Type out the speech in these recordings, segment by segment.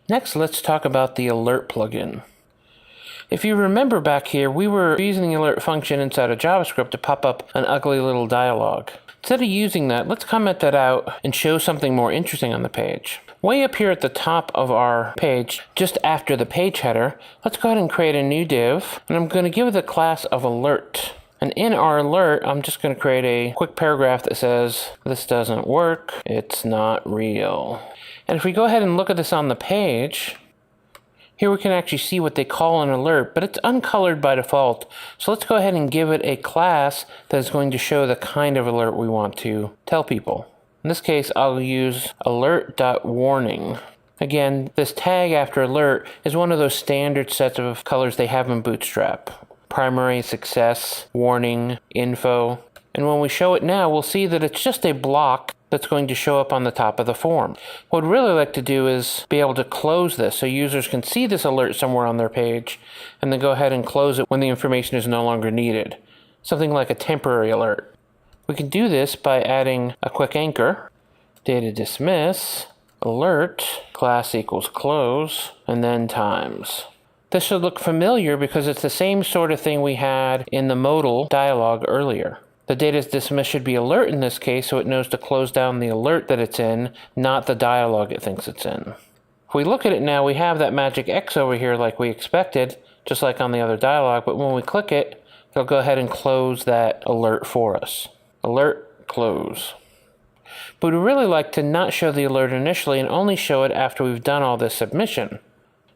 Next, let's talk about the alert plugin. If you remember back here, we were using the alert function inside of JavaScript to pop up an ugly little dialog. Instead of using that, let's comment that out and show something more interesting on the page. Way up here at the top of our page, just after the page header, let's go ahead and create a new div, and I'm going to give it the class of alert. And in our alert, I'm just going to create a quick paragraph that says, this doesn't work, it's not real. And if we go ahead and look at this on the page, here we can actually see what they call an alert, but it's uncolored by default. So let's go ahead and give it a class that is going to show the kind of alert we want to tell people. In this case, I'll use alert.warning. Again, this tag after alert is one of those standard sets of colors they have in Bootstrap. Primary, success, warning, info. And when we show it now, we'll see that it's just a block that's going to show up on the top of the form. What we'd really like to do is be able to close this so users can see this alert somewhere on their page and then go ahead and close it when the information is no longer needed. Something like a temporary alert. We can do this by adding a quick anchor, data dismiss, alert, class equals close, and then times. This should look familiar because it's the same sort of thing we had in the modal dialog earlier. The data dismiss should be alert in this case, so it knows to close down the alert that it's in, not the dialog it thinks it's in. If we look at it now, we have that magic X over here like we expected, just like on the other dialog, but when we click it, it'll go ahead and close that alert for us. Alert, close. But we really like to not show the alert initially and only show it after we've done all this submission.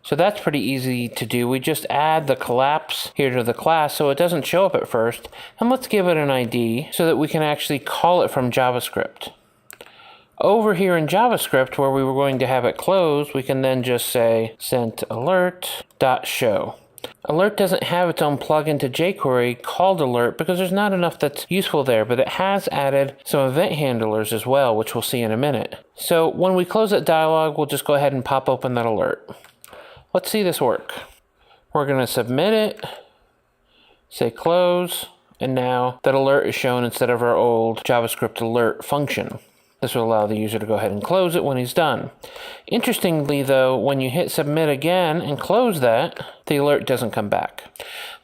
So that's pretty easy to do. We just add the collapse here to the class so it doesn't show up at first. And let's give it an ID so that we can actually call it from JavaScript. Over here in JavaScript where we were going to have it closed, we can then just say sent alert.show. Alert doesn't have its own plugin to jQuery called alert because there's not enough that's useful there, but it has added some event handlers as well, which we'll see in a minute. So when we close that dialog, we'll just go ahead and pop open that alert. Let's see this work. We're going to submit it, say close, and now that alert is shown instead of our old JavaScript alert function. This will allow the user to go ahead and close it when he's done. Interestingly though, when you hit submit again and close that, the alert doesn't come back.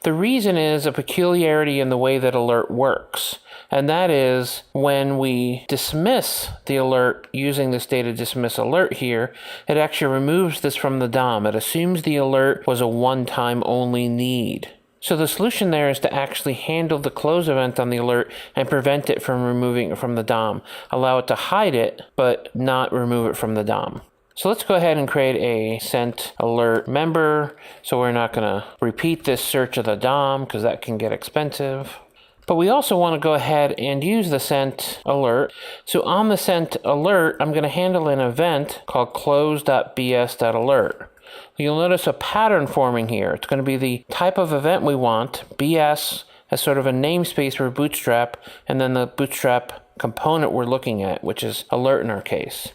The reason is a peculiarity in the way that alert works. And that is when we dismiss the alert using this data dismiss alert here, it actually removes this from the DOM. It assumes the alert was a one-time only need. So the solution there is to actually handle the close event on the alert and prevent it from removing it from the DOM. Allow it to hide it, but not remove it from the DOM. So let's go ahead and create a sent alert member. So we're not going to repeat this search of the DOM because that can get expensive. But we also want to go ahead and use the sent alert. So on the sent alert, I'm going to handle an event called close.bs.alert. You'll notice a pattern forming here. It's going to be the type of event we want, BS, as sort of a namespace for Bootstrap, and then the Bootstrap component we're looking at, which is alert in our case.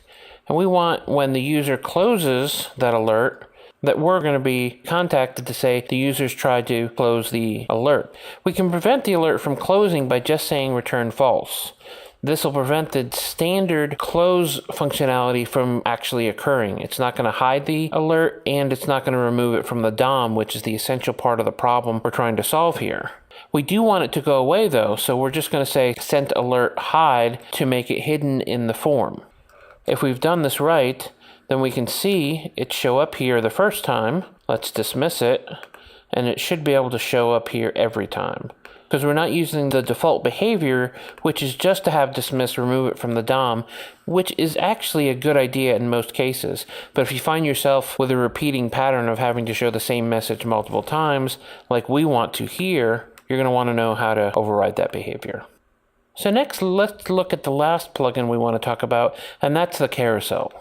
And we want when the user closes that alert, that we're going to be contacted to say the user's tried to close the alert. We can prevent the alert from closing by just saying return false. This will prevent the standard close functionality from actually occurring. It's not going to hide the alert and it's not going to remove it from the DOM, which is the essential part of the problem we're trying to solve here. We do want it to go away though, so we're just going to say sent alert hide to make it hidden in the form. If we've done this right, then we can see it show up here the first time. Let's dismiss it, and it should be able to show up here every time. Because we're not using the default behavior, which is just to have dismiss remove it from the DOM, which is actually a good idea in most cases. But if you find yourself with a repeating pattern of having to show the same message multiple times, like we want to here, you're going to want to know how to override that behavior. So next, let's look at the last plugin we want to talk about, and that's the carousel.